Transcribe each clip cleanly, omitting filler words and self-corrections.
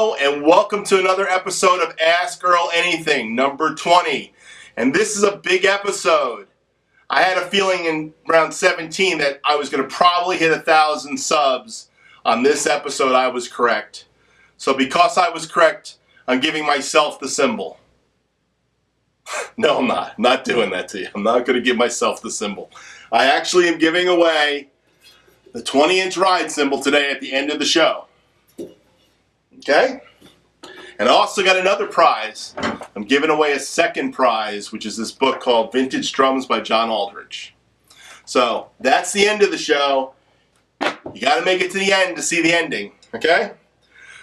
Hello and welcome to another episode of Ask Earl Anything, number 20. And this is a big episode. I had a feeling in round 17 that I was going to probably hit 1,000 subs. On this episode, I was correct. So because I was correct, I'm giving myself the cymbal. No, I'm not. I'm not doing that to you. I'm not going to give myself the cymbal. I actually am giving away the 20-inch ride cymbal today at the end of the show. Okay? And I also got another prize. I'm giving away a second prize, which is this book called Vintage Drums by John Aldridge. So that's the end of the show. You got to make it to the end to see the ending. Okay?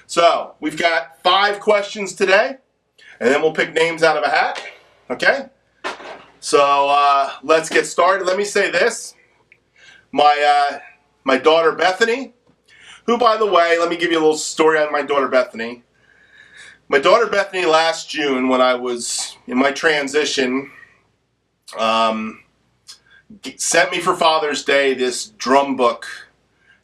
So we've got 5 questions today, and then we'll pick names out of a hat. Okay? So let's get started. Let me say this. My daughter Bethany, who, by the way, let me give you a little story on my daughter Bethany. My daughter Bethany last June, when I was in my transition, sent me for Father's Day this drum book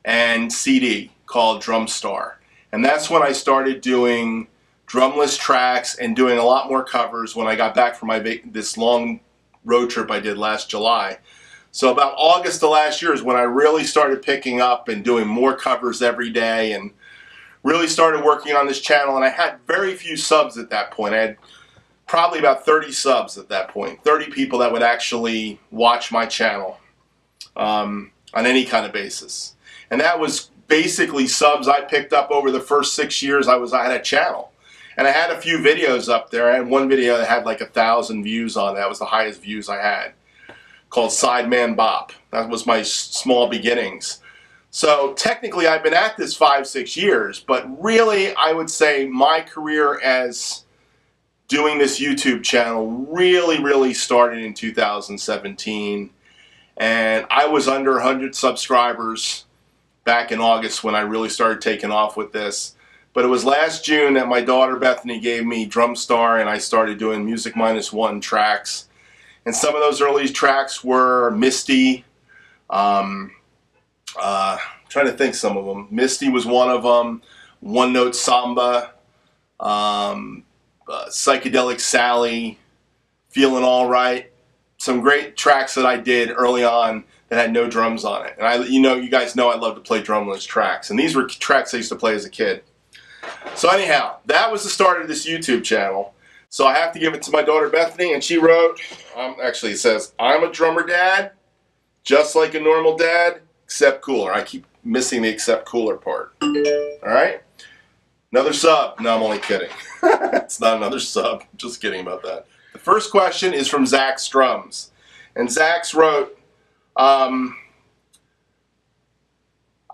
and CD called Drum Star. And that's when I started doing drumless tracks and doing a lot more covers when I got back from this long road trip I did last July. So about August of last year is when I really started picking up and doing more covers every day and really started working on this channel. And I had very few subs at that point. I had probably about 30 subs at that point. 30 people that would actually watch my channel on any kind of basis. And that was basically subs I picked up over the first 6 years I had a channel. And I had a few videos up there. I had one video that had like 1,000 views on it. That was the highest views I had, called Sideman Bop. That was my small beginnings. So technically I've been at this 5-6 years, but really I would say my career as doing this YouTube channel really started in 2017. And I was under 100 subscribers back in August when I really started taking off with this. But it was last June that my daughter Bethany gave me Drum Star and I started doing Music Minus One tracks. And some of those early tracks were Misty. Trying to think some of them. Misty was one of them. One Note Samba. Psychedelic Sally. Feeling All Right. Some great tracks that I did early on that had no drums on it. And you guys know I love to play drumless tracks. And these were tracks I used to play as a kid. So anyhow, that was the start of this YouTube channel. So I have to give it to my daughter Bethany, and she wrote, actually it says, "I'm a drummer dad, just like a normal dad, except cooler." I keep missing the except cooler part. Alright? Another sub. No, I'm only kidding. It's not another sub. Just kidding about that. The first question is from Zach's Drums. And Zach's wrote, I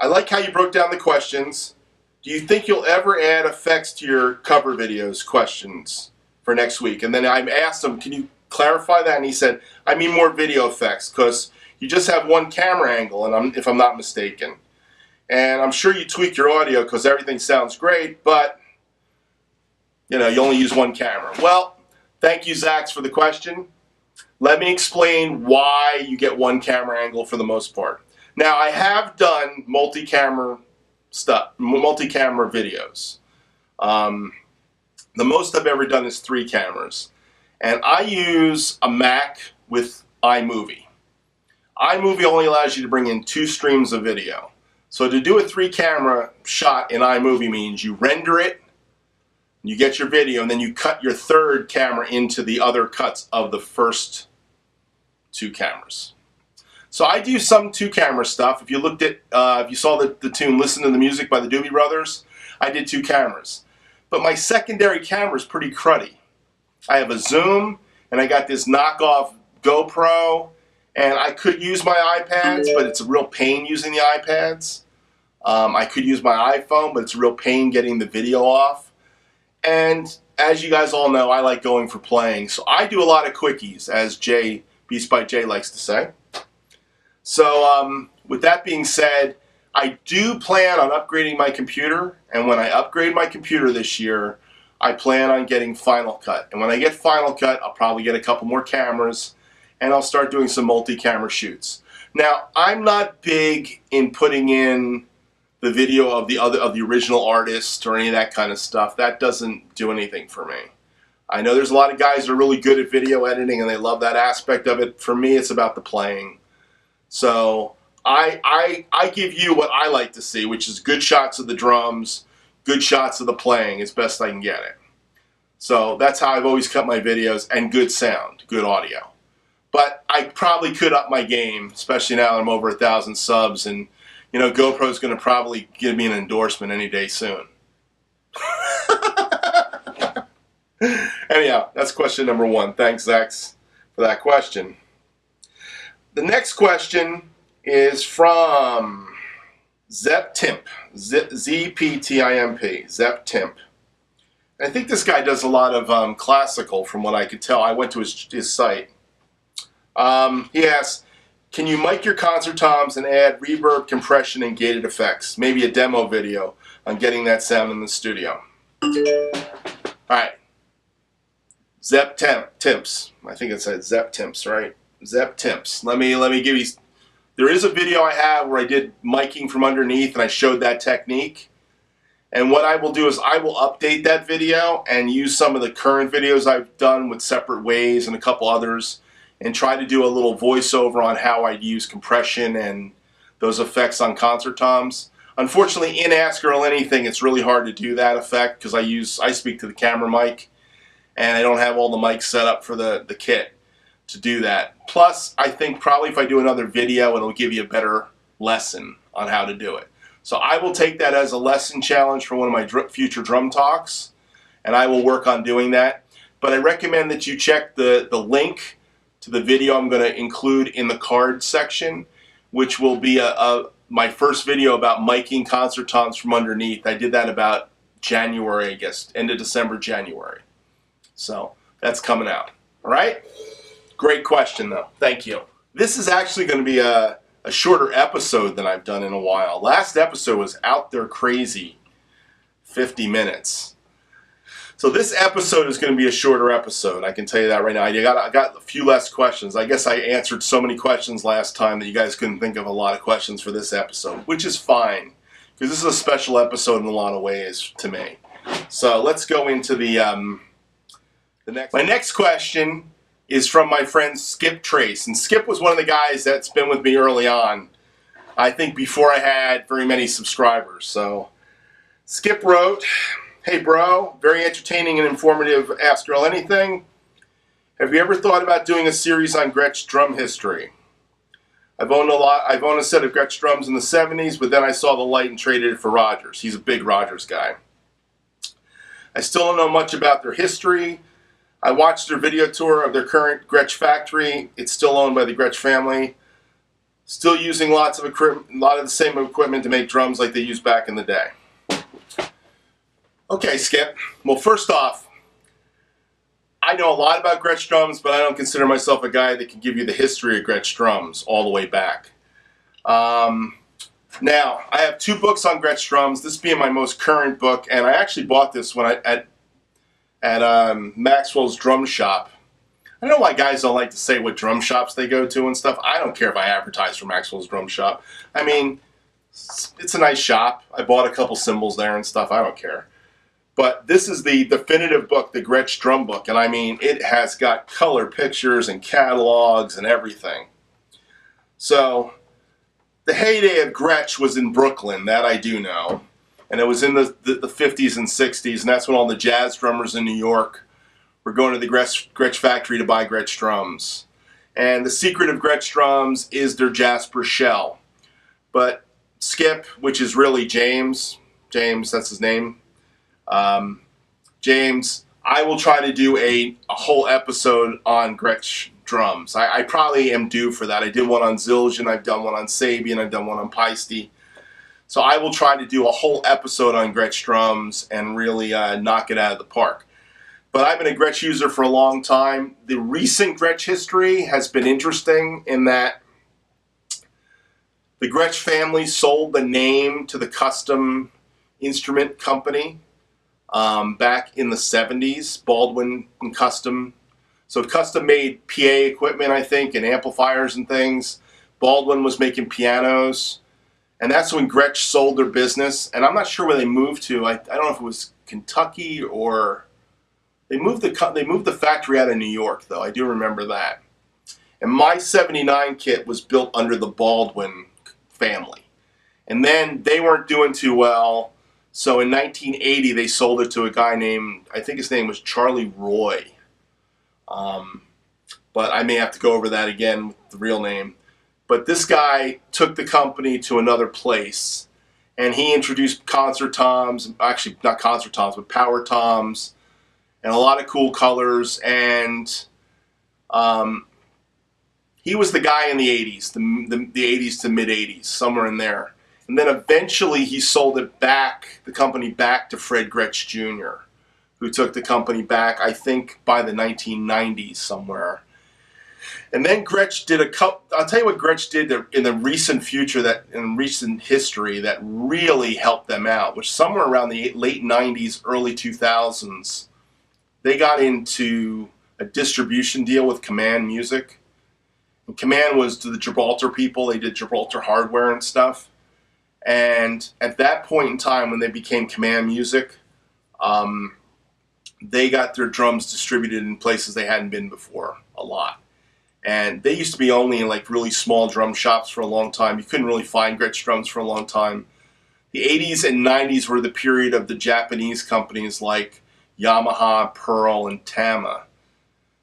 like how you broke down the questions. Do you think you'll ever add effects to your cover videos? Questions for next week. And then I asked him, can you clarify that? And he said, I mean more video effects, because you just have one camera angle, and if I'm not mistaken. And I'm sure you tweak your audio because everything sounds great, but you only use one camera. Well, thank you, Zach, for the question. Let me explain why you get one camera angle for the most part. Now, I have done multi-camera videos. The most I've ever done is 3 cameras. And I use a Mac with iMovie. iMovie only allows you to bring in 2 streams of video. So to do a 3-camera shot in iMovie means you render it, you get your video, and then you cut your 3rd camera into the other cuts of the first 2 cameras. So I do some 2-camera stuff. If you looked at, if you saw the tune "Listen to the Music" by the Doobie Brothers, I did 2 cameras. But my secondary camera is pretty cruddy. I have a zoom, and I got this knockoff GoPro, and I could use my iPads, but it's a real pain using the iPads. I could use my iPhone, but it's a real pain getting the video off. And as you guys all know, I like going for playing. So I do a lot of quickies, as Beast by Jay likes to say. So with that being said, I do plan on upgrading my computer, and when I upgrade my computer this year, I plan on getting Final Cut. And when I get Final Cut, I'll probably get a couple more cameras, and I'll start doing some multi-camera shoots. Now, I'm not big in putting in the video of the original artist or any of that kind of stuff. That doesn't do anything for me. I know there's a lot of guys that are really good at video editing and they love that aspect of it. For me, it's about the playing. So I give you what I like to see, which is good shots of the drums, good shots of the playing as best I can get it. So that's how I've always cut my videos, and good sound, good audio. But I probably could up my game, especially now that I'm over 1,000 subs, and you know, GoPro's going to probably give me an endorsement any day soon. Anyhow, that's question number 1. Thanks, Zax, for that question. The next question is from Zeptimp, Z-P-T-I-M-P, Zeptimp. I think this guy does a lot of classical, from what I could tell. I went to his site. He asks, can you mic your concert toms and add reverb, compression, and gated effects? Maybe a demo video on getting that sound in the studio. Alright. Zeptimps. I think it said Zeptimps, right? Zeptimps. Let me give you... There is a video I have where I did miking from underneath and I showed that technique. And what I will do is I will update that video and use some of the current videos I've done with separate ways and a couple others, and try to do a little voiceover on how I use compression and those effects on concert toms. Unfortunately, in Ask Earl Anything, it's really hard to do that effect because I speak to the camera mic, and I don't have all the mics set up for the kit to do that. Plus, I think probably if I do another video, it'll give you a better lesson on how to do it. So I will take that as a lesson challenge for one of my future drum talks, and I will work on doing that. But I recommend that you check the link to the video I'm going to include in the card section, which will be my first video about miking concert toms from underneath. I did that about January, I guess, end of December, January. So that's coming out. All right? Great question, though. Thank you. This is actually going to be a shorter episode than I've done in a while. Last episode was out there crazy, 50 minutes. So this episode is going to be a shorter episode. I can tell you that right now. I got a few less questions. I guess I answered so many questions last time that you guys couldn't think of a lot of questions for this episode, which is fine, because this is a special episode in a lot of ways to me. So let's go into the next. My next question is from my friend Skip Trace, and Skip was one of the guys that's been with me early on. I think before I had very many subscribers. So Skip wrote, "Hey bro, very entertaining and informative Ask Earl Anything. Have you ever thought about doing a series on Gretsch drum history? I've owned a set of Gretsch drums in the 70s, but then I saw the light and traded it for Rogers." He's a big Rogers guy. "I still don't know much about their history. I watched their video tour of their current Gretsch factory. It's still owned by the Gretsch family. Still using lots of equipment, a lot of the same equipment to make drums like they used back in the day." Okay, Skip. Well, first off, I know a lot about Gretsch drums, but I don't consider myself a guy that can give you the history of Gretsch drums all the way back. Now, I have 2 books on Gretsch drums, this being my most current book, and I actually bought this when at Maxwell's Drum Shop. I don't know why guys don't like to say what drum shops they go to and stuff. I don't care if I advertise for Maxwell's Drum Shop. I mean, it's a nice shop. I bought a couple cymbals there and stuff. I don't care. But this is the definitive book, the Gretsch drum book, and I mean, it has got color pictures and catalogs and everything. So, the heyday of Gretsch was in Brooklyn, that I do know. And it was in the 50s and 60s, and that's when all the jazz drummers in New York were going to the Gretsch factory to buy Gretsch drums. And the secret of Gretsch drums is their Jasper shell. But Skip, which is really James, that's his name, James, I will try to do a whole episode on Gretsch drums. I probably am due for that. I did one on Zildjian, I've done one on Sabian, I've done one on Paiste. So I will try to do a whole episode on Gretsch drums and really knock it out of the park. But I've been a Gretsch user for a long time. The recent Gretsch history has been interesting in that the Gretsch family sold the name to the Custom Instrument Company back in the 70s, Baldwin and Custom. So Custom made PA equipment, I think, and amplifiers and things. Baldwin was making pianos. And that's when Gretsch sold their business. And I'm not sure where they moved to. I don't know if it was Kentucky or they moved the factory out of New York, though. I do remember that. And my 79 kit was built under the Baldwin family. And then they weren't doing too well. So in 1980, they sold it to a guy named, I think his name was Charlie Roy. But I may have to go over that again with the real name. But this guy took the company to another place. And he introduced concert toms, actually not concert toms, but power toms, and a lot of cool colors. And he was the guy in the 80s, the 80s to mid 80s, somewhere in there. And then eventually he sold it back, the company back to Fred Gretsch Jr., who took the company back, I think, by the 1990s somewhere. And then Gretsch did I'll tell you what Gretsch did in the recent future, in recent history, that really helped them out, which somewhere around the late 90s, early 2000s, they got into a distribution deal with Command Music. And Command was to the Gibraltar people. They did Gibraltar hardware and stuff. And at that point in time, when they became Command Music, they got their drums distributed in places they hadn't been before a lot. And they used to be only in like really small drum shops for a long time. You couldn't really find Gretsch drums for a long time. The 80s and 90s were the period of the Japanese companies like Yamaha, Pearl, and Tama.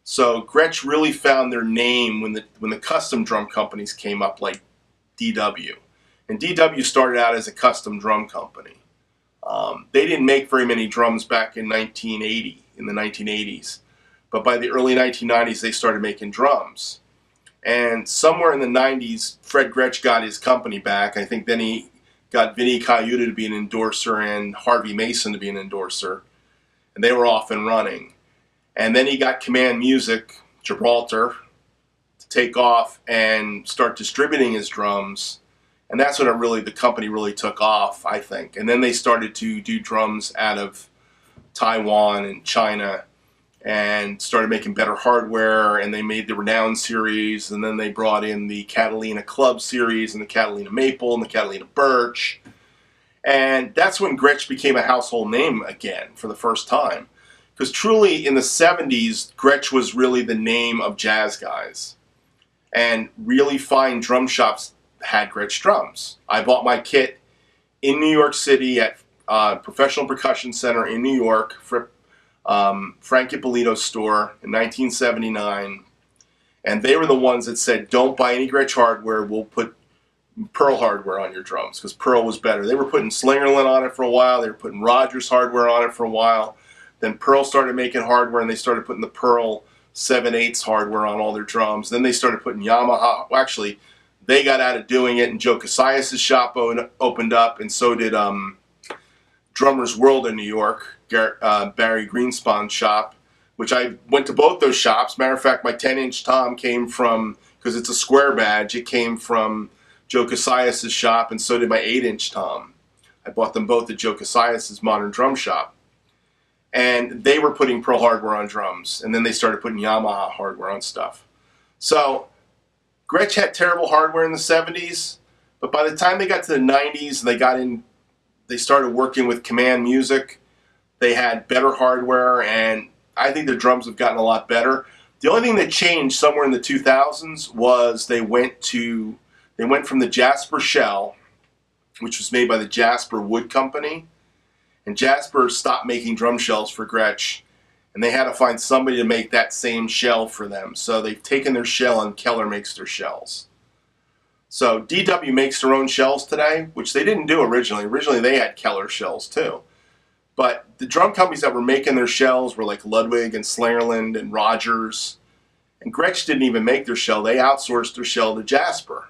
So Gretsch really found their name when the custom drum companies came up, like DW. And DW started out as a custom drum company. They didn't make very many drums back in 1980, in the 1980s. But by the early 1990s, they started making drums. And somewhere in the 90s, Fred Gretsch got his company back. I think then he got Vinny Colaiuta to be an endorser and Harvey Mason to be an endorser. And they were off and running. And then he got Command Music, Gibraltar, to take off and start distributing his drums. And that's when the company really took off, I think. And then they started to do drums out of Taiwan and China and started making better hardware, and they made the Renown series, and then they brought in the Catalina Club series and the Catalina Maple and the Catalina Birch. And that's when Gretsch became a household name again for the first time. Because truly in the 70s, Gretsch was really the name of jazz guys. And really fine drum shops had Gretsch drums. I bought my kit in New York City at Professional Percussion Center in New York for Frank Ippolito's store in 1979. And they were the ones that said, don't buy any Gretsch hardware, we'll put Pearl hardware on your drums, because Pearl was better. They were putting Slingerland on it for a while, they were putting Rogers hardware on it for a while. Then Pearl started making hardware, and they started putting the Pearl 7/8 hardware on all their drums. Then they started putting Yamaha. Well, actually, they got out of doing it, and Joe Casillas' shop opened up, and so did Drummer's World in New York, Barry Greenspan's shop, which I went to both those shops. Matter of fact, my 10-inch tom came from, because it's a square badge, it came from Joe Casillas' shop, and so did my 8-inch tom. I bought them both at Joe Casillas' Modern Drum Shop. And they were putting Pearl hardware on drums, and then they started putting Yamaha hardware on stuff. So Gretsch had terrible hardware in the 70s, but by the time they got to the 90s and they started working with Command Music, they had better hardware, and I think their drums have gotten a lot better. The only thing that changed somewhere in the 2000s was they went from the Jasper shell, which was made by the Jasper Wood Company, and Jasper stopped making drum shells for Gretsch, and they had to find somebody to make that same shell for them. So they've taken their shell, and Keller makes their shells. So DW makes their own shells today, which they didn't do originally. Originally they had Keller shells too. But the drum companies that were making their shells were like Ludwig and Slingerland and Rogers. And Gretsch didn't even make their shell. They outsourced their shell to Jasper.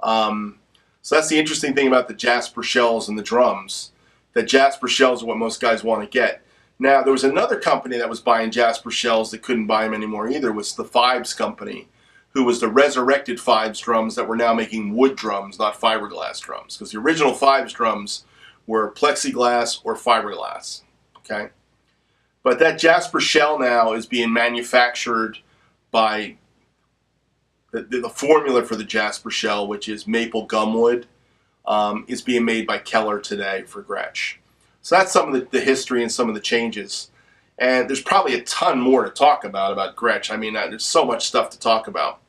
So that's the interesting thing about the Jasper shells and the drums. That Jasper shells are what most guys want to get. Now, there was another company that was buying Jasper shells that couldn't buy them anymore either. It was the Fibes Company, who was the resurrected Fibes drums that were now making wood drums, not fiberglass drums. Because the original Fibes drums were plexiglass or fiberglass. Okay? But that Jasper shell now is being manufactured by the formula for the Jasper shell, which is maple gumwood. is being made by Keller today for Gretsch. So that's some of the history and some of the changes. And there's probably a ton more to talk about Gretsch. I mean, there's so much stuff to talk about.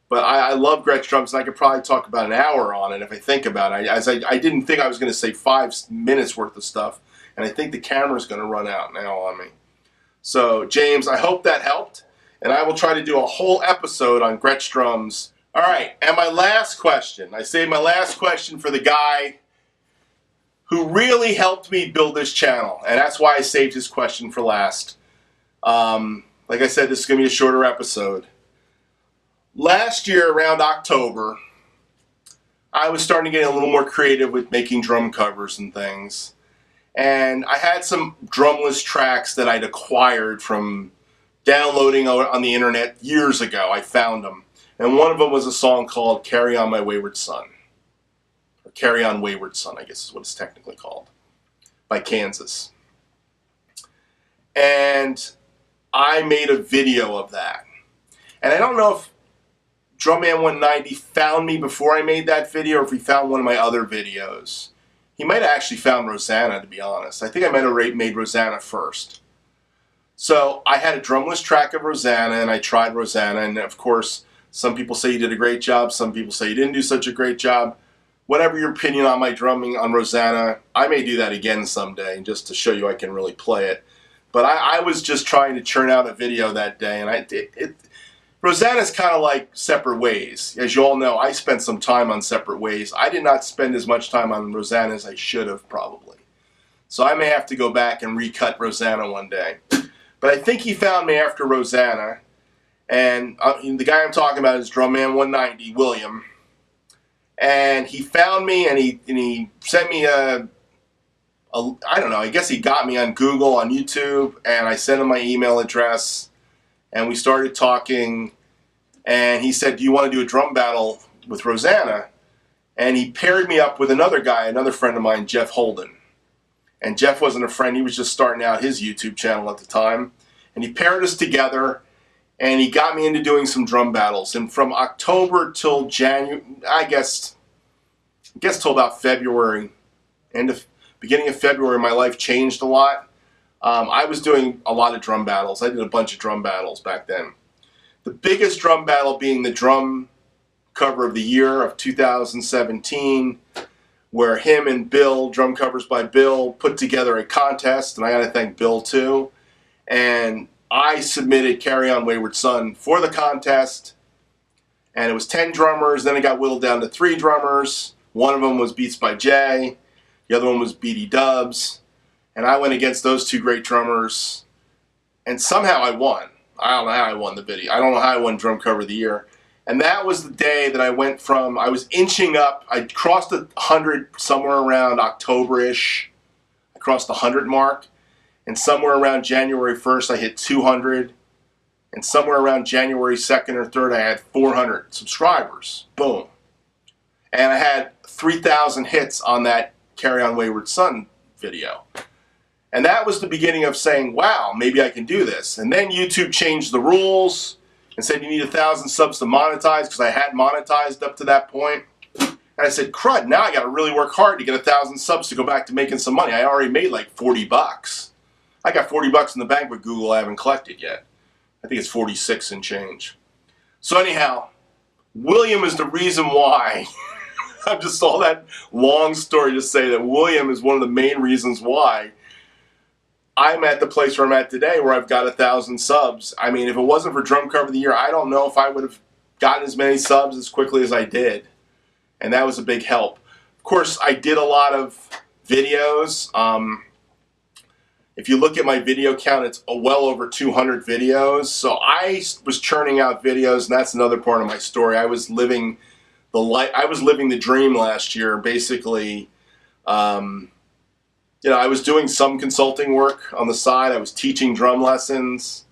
But I love Gretsch drums, and I could probably talk about an hour on it if I think about it. I didn't think I was going to say 5 minutes worth of stuff, and I think the camera's going to run out now on me. So, James, I hope that helped, and I will try to do a whole episode on Gretsch drums. All right, and my last question. I saved my last question for the guy who really helped me build this channel, and that's why I saved his question for last. Like I said, this is going to be a shorter episode. Last year, around October, I was starting to get a little more creative with making drum covers and things. And I had some drumless tracks that I'd acquired from downloading on the internet years ago. I found them. And one of them was a song called Carry On My Wayward Son. Or Carry On Wayward Son, I guess is what it's technically called. By Kansas. And I made a video of that. And I don't know if Drumman190 found me before I made that video, or if he found one of my other videos. He might have actually found Rosanna, to be honest. I think I might have made Rosanna first. So I had a drumless track of Rosanna, and I tried Rosanna, and of course, some people say you did a great job, some people say you didn't do such a great job. Whatever your opinion on my drumming on Rosanna, I may do that again someday, just to show you I can really play it. But I was just trying to churn out a video that day, and Rosanna's kind of like Separate Ways. As you all know, I spent some time on Separate Ways. I did not spend as much time on Rosanna as I should have, probably. So I may have to go back and recut Rosanna one day. But I think he found me after Rosanna. And the guy I'm talking about is Drumman190, William. And he found me, and he sent me I don't know, I guess he got me on Google, on YouTube, and I sent him my email address. And we started talking, and he said, do you want to do a drum battle with Rosanna? And he paired me up with another guy, another friend of mine, Jeff Holden. And Jeff wasn't a friend, he was just starting out his YouTube channel at the time. And he paired us together, and he got me into doing some drum battles. And from October till January, I guess till about February, beginning of February, my life changed a lot. I was doing a lot of drum battles. I did a bunch of drum battles back then. The biggest drum battle being the drum cover of the year of 2017, where him and Bill, Drum Covers by Bill, put together a contest, and I got to thank Bill too. And I submitted Carry On Wayward Son for the contest, and it was 10 drummers. Then it got whittled down to 3 drummers. One of them was Beats by Jay. The other one was BD Dubs. And I went against those 2 great drummers, and somehow I won. I don't know how I won the video. I don't know how I won Drum Cover of the Year. And that was the day that I went from, I was inching up. I crossed the 100 somewhere around October-ish. I crossed the 100 mark. And somewhere around January 1st, I hit 200. And somewhere around January 2nd or 3rd, I had 400 subscribers. Boom. And I had 3,000 hits on that Carry On Wayward Son video. And that was the beginning of saying, wow, maybe I can do this. And then YouTube changed the rules and said you need 1,000 subs to monetize, because I had monetized up to that point. And I said, crud, now I got to really work hard to get 1,000 subs to go back to making some money. I already made like 40 bucks. I got 40 bucks in the bank with Google I haven't collected yet. I think it's 46 and change. So anyhow, William is the reason why. I'm just all that long story to say that William is one of the main reasons why I'm at the place where I'm at today, where I've got 1,000 subs. I mean, if it wasn't for Drum Cover of the Year, I don't know if I would have gotten as many subs as quickly as I did. And that was a big help. Of course, I did a lot of videos. If you look at my video count, it's well over 200 videos. So I was churning out videos, and that's another part of my story. I was living the dream last year, basically. You know, I was doing some consulting work on the side. I was teaching drum lessons.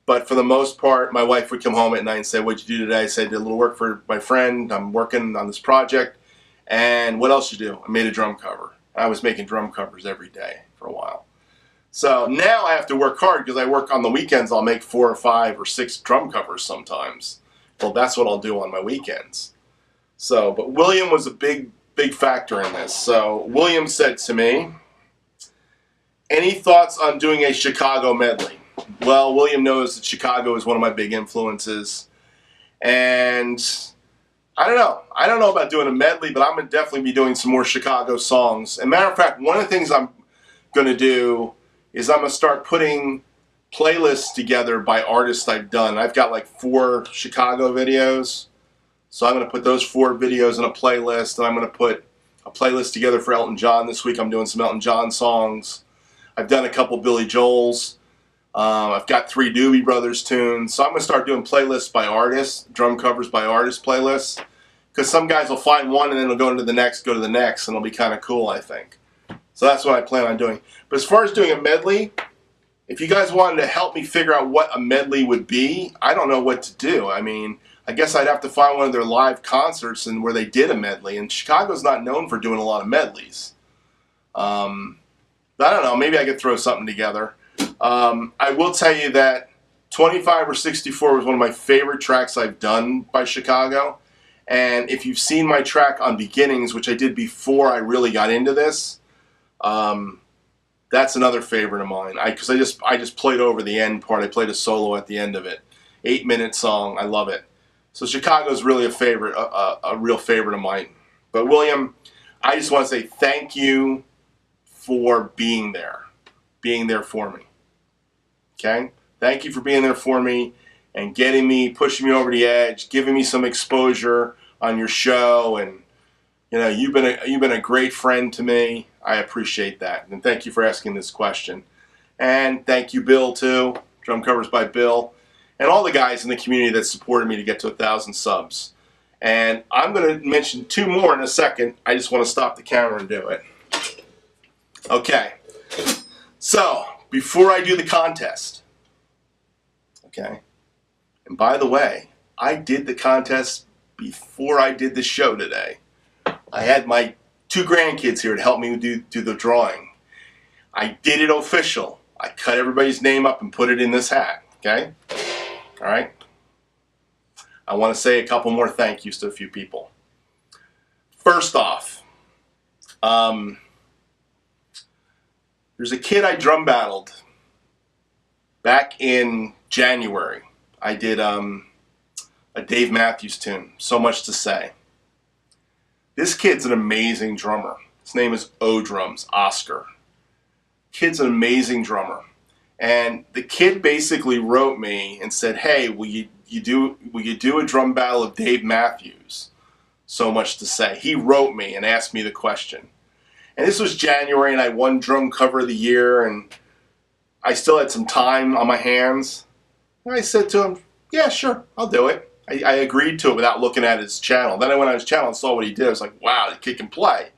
But for the most part, my wife would come home at night and say, what'd you do today? I said, I did a little work for my friend. I'm working on this project. And what else you do? I made a drum cover. I was making drum covers every day for a while. So now I have to work hard, because I work on the weekends. I'll make 4 or 5 or 6 drum covers sometimes. Well, that's what I'll do on my weekends. So, but William was a big big factor in this. So William said to me, any thoughts on doing a Chicago medley? Well, William knows that Chicago is one of my big influences. And I don't know. I don't know about doing a medley, but I'm going to definitely be doing some more Chicago songs. And matter of fact, one of the things I'm going to do is I'm going to start putting playlists together by artists I've done. I've got like 4 Chicago videos. So I'm going to put those 4 videos in a playlist. And I'm going to put a playlist together for Elton John this week. I'm doing some Elton John songs. I've done a couple Billy Joel's. I've got 3 Doobie Brothers tunes. So I'm going to start doing playlists by artists, drum covers by artists playlists. Because some guys will find one and then they'll go into the next, go to the next, and it'll be kind of cool, I think. So that's what I plan on doing. But as far as doing a medley, if you guys wanted to help me figure out what a medley would be, I don't know what to do. I mean, I guess I'd have to find one of their live concerts and where they did a medley. And Chicago's not known for doing a lot of medleys. I don't know, maybe I could throw something together. I will tell you that 25 or 64 was one of my favorite tracks I've done by Chicago. And if you've seen my track on Beginnings, which I did before I really got into this, that's another favorite of mine. Because I just played over the end part. I played a solo at the end of it. 8-minute song. I love it. So Chicago's really a favorite, a real favorite of mine. But William, I just want to say thank you for being there for me. Okay? Thank you for being there for me and getting me, pushing me over the edge, giving me some exposure on your show, and you know, you've been a great friend to me. I appreciate that. And thank you for asking this question. And thank you, Bill, too. Drum covers by Bill. And all the guys in the community that supported me to get to 1,000 subs. And I'm going to mention 2 more in a second. I just want to stop the camera and do it. Okay, so before I do the contest, okay, and by the way, I did the contest before I did the show today. I had my 2 grandkids here to help me do the drawing. I did it official. I cut everybody's name up and put it in this hat, okay? All right? I want to say a couple more thank yous to a few people. First off, there's a kid I drum battled back in January. I did a Dave Matthews tune, So Much to Say. This kid's an amazing drummer. His name is O-Drums, Oscar. Kid's an amazing drummer. And the kid basically wrote me and said, hey, will you do a drum battle of Dave Matthews? So Much to Say. He wrote me and asked me the question. And this was January, and I won Drum Cover of the Year, and I still had some time on my hands. And I said to him, yeah, sure, I'll do it. I agreed to it without looking at his channel. Then I went on his channel and saw what he did. I was like, wow, the kid can play.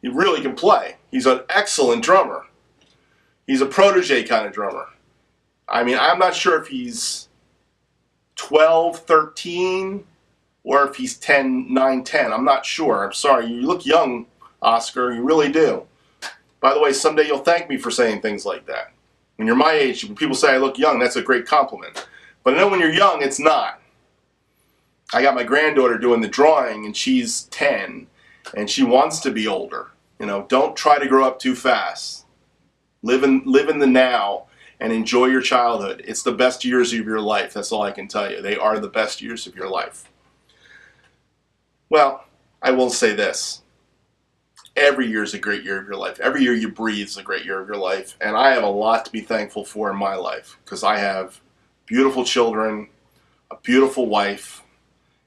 He really can play. He's an excellent drummer. He's a protege kind of drummer. I mean, I'm not sure if he's 12, 13, or if he's 10, 9, 10. I'm not sure. I'm sorry. You look young, Oscar. You really do. By the way, someday you'll thank me for saying things like that. When you're my age, when people say I look young, that's a great compliment. But I know when you're young, it's not. I got my granddaughter doing the drawing, and she's 10, and she wants to be older. You know, don't try to grow up too fast. Live in the now and enjoy your childhood. It's the best years of your life. That's all I can tell you. They are the best years of your life. Well, I will say this. Every year is a great year of your life. Every year you breathe is a great year of your life. And I have a lot to be thankful for in my life because I have beautiful children, a beautiful wife,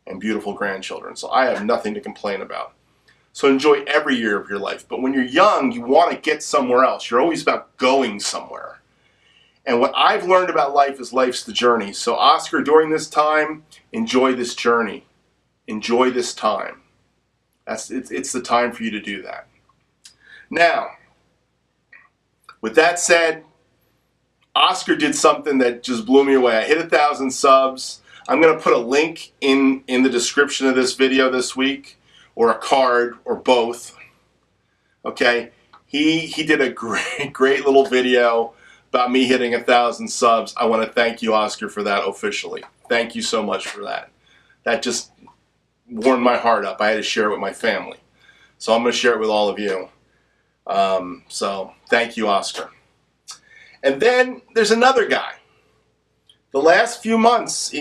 and beautiful grandchildren. So I have nothing to complain about. So enjoy every year of your life. But when you're young, you want to get somewhere else. You're always about going somewhere. And what I've learned about life is life's the journey. So Oscar, during this time, enjoy this journey. Enjoy this time. It's the time for you to do that. Now, with that said, Oscar did something that just blew me away. I hit 1,000 subs. I'm going to put a link in the description of this video this week, or a card, or both. Okay, he did a great little video about me hitting 1,000 subs. I want to thank you, Oscar, for that officially. Thank you so much for that. That just warmed my heart up. I had to share it with my family. So I'm going to share it with all of you. So thank you, Oscar. And then there's another guy. The last few months,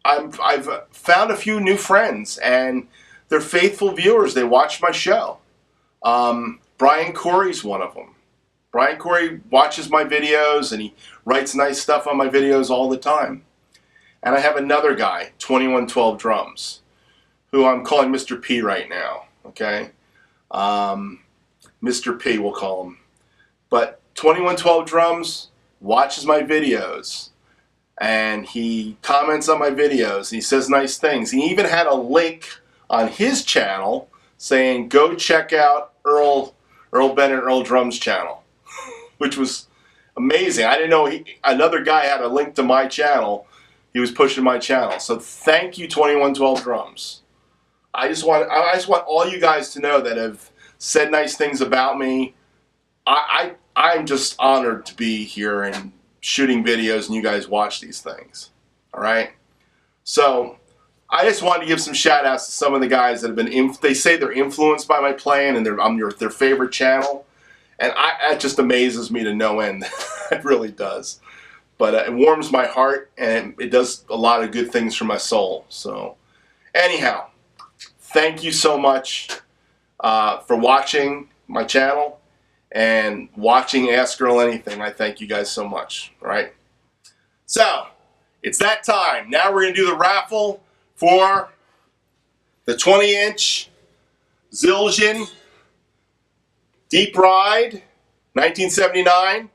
I've found a few new friends, and they're faithful viewers. They watch my show. Brian Corey's one of them. Brian Corey watches my videos, and he writes nice stuff on my videos all the time. And I have another guy, 2112 Drums, who I'm calling Mr. P right now, okay? Mr. P, we'll call him. But 2112 Drums watches my videos, and he comments on my videos, and he says nice things. He even had a link on his channel saying, go check out Earl Bennett, Earl Drums channel, which was amazing. I didn't know another guy had a link to my channel. He was pushing my channel. So thank you, 2112 Drums. I just want all you guys to know that have said nice things about me. I'm just honored to be here and shooting videos and you guys watch these things. All right? So I just wanted to give some shout outs to some of the guys that have been, they say they're influenced by my playing and I'm their favorite channel. And that just amazes me to no end. It really does. But it warms my heart, and it does a lot of good things for my soul. So anyhow, thank you so much for watching my channel and watching Ask Earl Anything. I thank you guys so much. All right. So it's that time. Now we're going to do the raffle for the 20-inch Zildjian Deep Ride 1979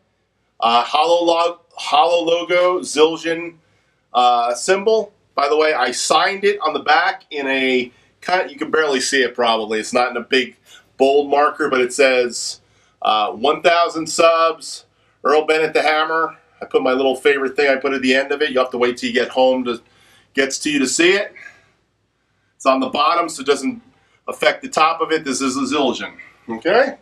hollow logo Zildjian cymbal. By the way, I signed it on the back in a you can barely see it probably. It's not in a big bold marker, but it says 1,000 subs, Earl Bennett the Hammer. I put my little favorite thing I put at the end of it. You have to wait till you get home gets to you to see it. It's on the bottom so it doesn't affect the top of it. This is a Zildjian. Okay?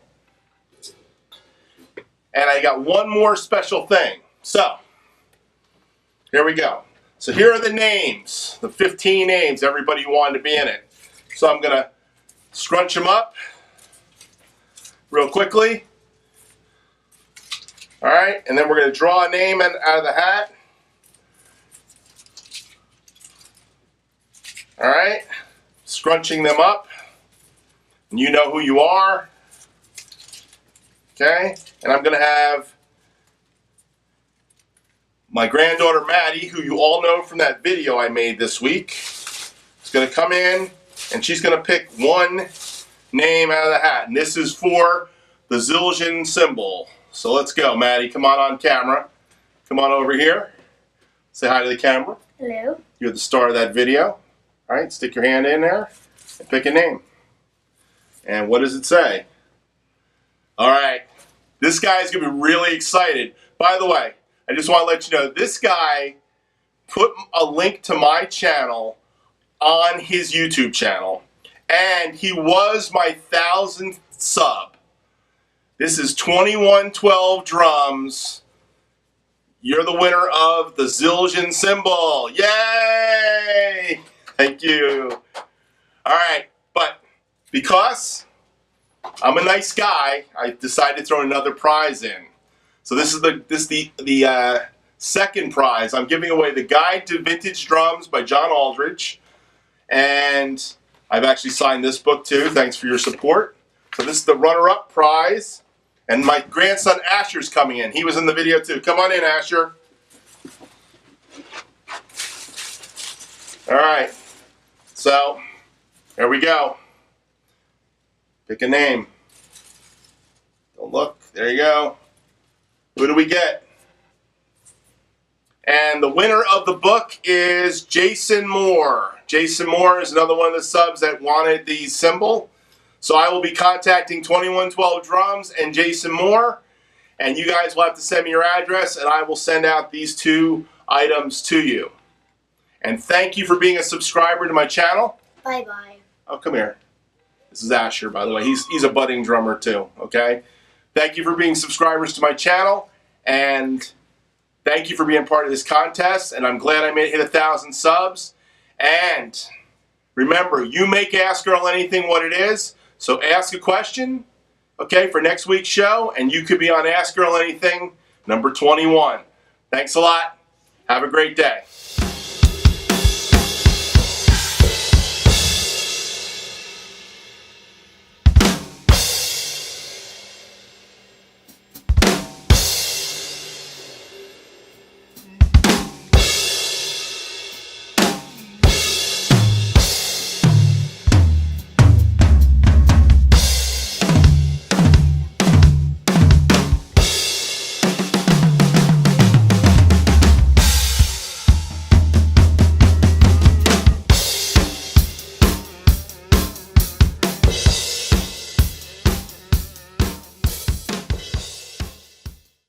And I got one more special thing. So, here we go. So here are the names, the 15 names, everybody who wanted to be in it. So I'm going to scrunch them up real quickly. All right, and then we're going to draw a name out of the hat. All right, scrunching them up. And you know who you are. Okay, and I'm going to have my granddaughter Maddie, who you all know from that video I made this week, is going to come in and she's going to pick one name out of the hat. And this is for the Zildjian cymbal. So let's go, Maddie. Come on camera. Come on over here. Say hi to the camera. Hello. You're the star of that video. All right, stick your hand in there and pick a name. And what does it say? All right, this guy's going to be really excited. By the way, I just want to let you know, this guy put a link to my channel on his YouTube channel, and he was my 1,000th sub. This is 2112 Drums. You're the winner of the Zildjian cymbal. Yay! Thank you. All right, but because I'm a nice guy, I decided to throw another prize in. So this is the second prize. I'm giving away the Guide to Vintage Drums by John Aldridge, and I've actually signed this book too. Thanks for your support. So this is the runner-up prize, and my grandson Asher's coming in. He was in the video too. Come on in, Asher. All right. So there we go. Pick a name. Don't look. There you go. Who do we get? And the winner of the book is Jason Moore. Jason Moore is another one of the subs that wanted the cymbal. So I will be contacting 2112 Drums and Jason Moore. And you guys will have to send me your address, and I will send out these two items to you. And thank you for being a subscriber to my channel. Bye-bye. Oh, come here. This is Asher, by the way. He's a budding drummer too, okay? Thank you for being subscribers to my channel, and thank you for being part of this contest, and I'm glad I hit 1,000 subs. And remember, you make Ask Earl Anything what it is, So ask a question, okay, for next week's show, and you could be on Ask Earl Anything number 21. Thanks a lot. Have a great day.